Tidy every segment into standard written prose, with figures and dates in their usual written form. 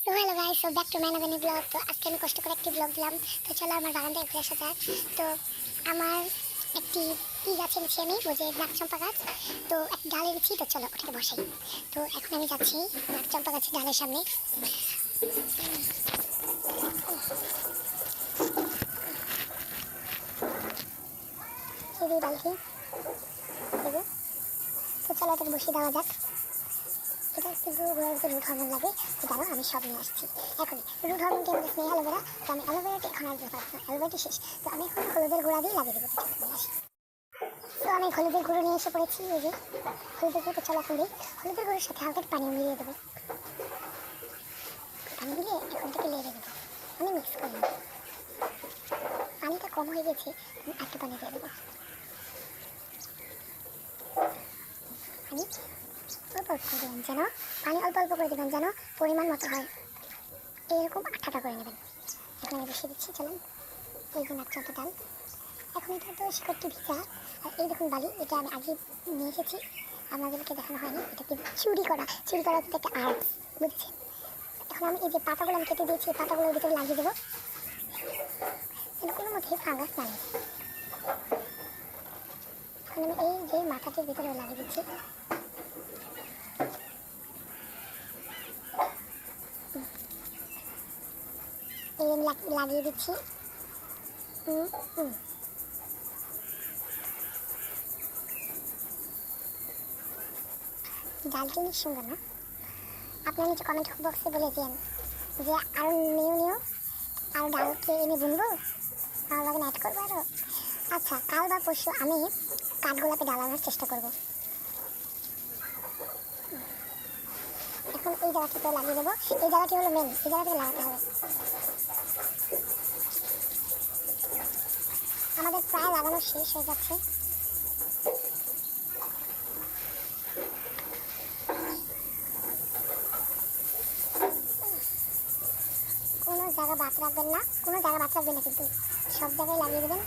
তো hello guys, so back to my নতুন blog. তো আজকে আমি কষ্ট করে একটি ব্লগ দিলাম। তো চলো আমার বারান্দায় ঘুরে আসা যাক। তো আমার একটি গাছ এনেছি আমি, ওই যে নাকচম্পা গাছ। তো একটা ডাল এনেছি, তো চলো ওটাকে বসাই। তো এখন আমি যাচ্ছি নাকচম্পা গাছের ডালের সামনে। এই যে ডালটি, তো চলো এটাকে বসিয়ে দেওয়া যাক। এটা কিন্তু রুট হরমোন লাগে। তো দাঁড়াও, আমি সব নিয়ে আসছি এখনই। রুট হরমোনটি আমাদের স্নেহ অ্যালোভেরা। তো আমি অ্যালোভেরাটি এখন আর ব্যাপার না, অ্যালোভেরাটি শেষ। তো আমি এখন হলুদের গুঁড়া দিয়ে লাগিয়ে দেবো। নিয়ে আসি। তো আমি হলুদের গুঁড়ো নিয়ে এসে পড়েছি। এই যে হলুদের গুঁড়ো, চলা করে হলুদের গুঁড়োর সাথে হালকা পানি মিলিয়ে দেবো। পানি দিয়ে এখন থেকে লেগে দেবো। আমি মিক্স করে নেব। পানিটা কম হয়ে গেছে, আমি একটু পানি দিয়ে দেবো। পানি অল্প অল্প করে দেবেন, যেন পানি অল্প অল্প করে দেবেন, যেন পরিমাণ মতো হয়। এরকম আঠাটা করে নেবেন। এখন আমি বসিয়ে দিচ্ছি। চলুন, এই যে নাকচম্পা ডাল। এখন এটা তো শিকড়টি ভিজা। আর এই দেখুন বালি, এটা আমি আগে নিয়ে এসেছি, আপনাদেরকে দেখানো হয়নি। এটা কিন্তু চুরি করা কিন্তু একটা আর্ট, বুঝেছেন? এখন আমি এই যে পাতাগুলো আমি কেটে দিয়েছি, এই পাতাগুলোর ভিতরে লাগিয়ে দেবো, যেন কোনো মধ্যেই ফাঙ্গাস না লাগে। এখন আমি এই যে মাথাটির ভিতরে লাগিয়ে দিচ্ছি। এই আমি লাগিয়ে দিচ্ছি। ডালটি অনেক সুন্দর না? আপনার নিচে কমেন্ট বক্সে বলে দিন যে আরও নিউ আরও ডালকে এনে বুনবো, আমার বাগানে অ্যাড করবো আরও। আচ্ছা, কাল বা পরশু আমি কাঠগোলাপে ডাল আনার চেষ্টা করবো। এখন এই জায়গাটিতে লাগিয়ে দেবো। এই জায়গাটি হলো মেন, এই জায়গাটিতে লাগাতে হবে। আমাদের প্রায় লাগানো শেষ হয়ে যাচ্ছে। কোনো জায়গা বাদ রাখবেন না, কোনো জায়গা বাদ রাখবেন না, কিন্তু সব জায়গায় লাগিয়ে দেবেন।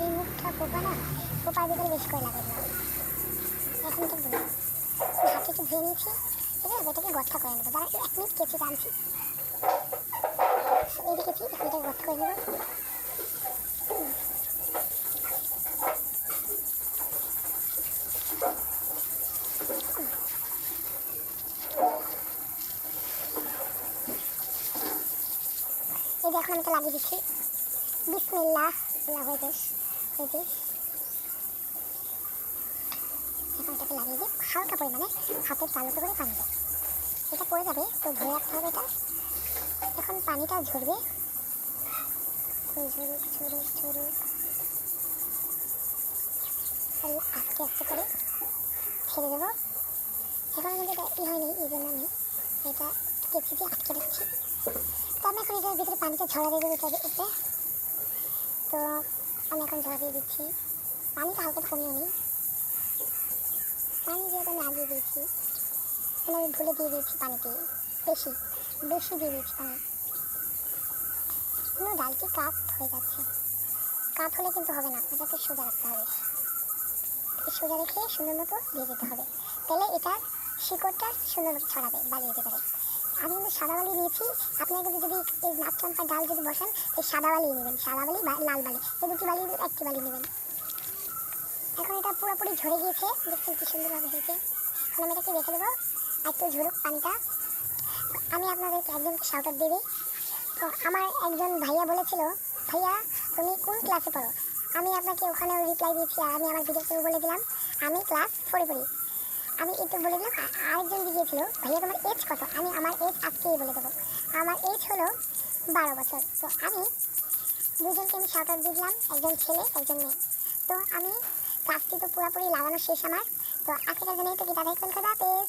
এই মুখটা পোকা না, পোকার ভিতরে বেশি করে লাগিয়ে দেবেন। এখন তো বলুন, হাতে একটু ধুয়ে নিয়েছি। এবার এটাকে গঠা করে নেবো। দাঁড়া, 1 মিনিট কেচি টানছি। এই দেখেছি, এখন এটাকে গঠা করে নেবো। এই যে এখন আমি তো লাগিয়ে দিচ্ছি। বিসমিল্লাহ, আল্লাহ হাফেজ। এখন এটাকে লাগিয়ে দিয়ে হালকা পরিমাণে হাতের তালুতে করে পানি দেয়। এটা পড়ে যাবে, তো ধরে রাখতে হবে এটা। এখন পানিটা ঝরবে, আস্তে আস্তে করে ছেড়ে দেবো। এখন আমাদের এটা হয়নি, এই জন্য আমি এটা কেচি দিয়ে আটকে রাখছি। তো আমি এখন এটার ভিতরে পানিটা ঝরা দিয়ে দেবো এটার উপরে। তো আমি এখন ঝরা দিয়ে দিচ্ছি। পানিটা হালকা কমিয়ে নিই। পানি যেহেতু আমি আগে দিয়েছি, আমি ভুলে দিয়ে দিয়েছি পানিতে বেশি দিয়ে দিয়েছি পানি। কোনো ডালটি কাত হয়ে যাচ্ছে। কাত হলে কিন্তু হবে না, এটাকে সোজা রাখতে হবে। সোজা রেখে সুন্দর মতো দিয়ে দিতে হবে, তাহলে এটার শিকড়টা সুন্দর মতো ছড়াবে বালির ভিতরে। আমি কিন্তু সাদা বালি নিয়েছি। আপনারা কিন্তু যদি এই নাকচম্পার ডাল যদি বসান, এই সাদা বালি নেবেন, সাদা বালি বা লাল বালি, এই দুটি বালি একটি বালি নেবেন। এখন এটা পুরোপুরি ঝরে গিয়েছে, দেখছেন কি সুন্দরভাবে হয়েছে। এখন আমি এটাকে রেখে দেবো, একটু ঝরুক পানিটা। আমি আপনাদেরকে একজনকে শাউট আউট দিই। তো আমার একজন ভাইয়া বলেছিল, ভাইয়া তুমি কোন ক্লাসে পড়ো? আমি আপনাকে ওখানেও রিপ্লাই দিয়েছি, আর আমি আমার ভিডিওতেও বলে দিলাম আমি ক্লাস 4 পড়ি। আমি একটু বলে দিলাম। আরেকজন দিয়েছিল, ভাইয়া তোমার এজ কত? আমি আমার এজ আজকেই বলে দেবো, আমার এজ হলো 12 বছর। তো আমি দুজনকে আমি শাউট আউট দিয়ে দিলাম, একজন ছেলে একজন মেয়ে। তো আমি ক্লাসটি তো পুরোপুরি লাগানো শেষ আমার। তো আজকের জন্য এই তো কি, দাদা কোন কথা পেয়ে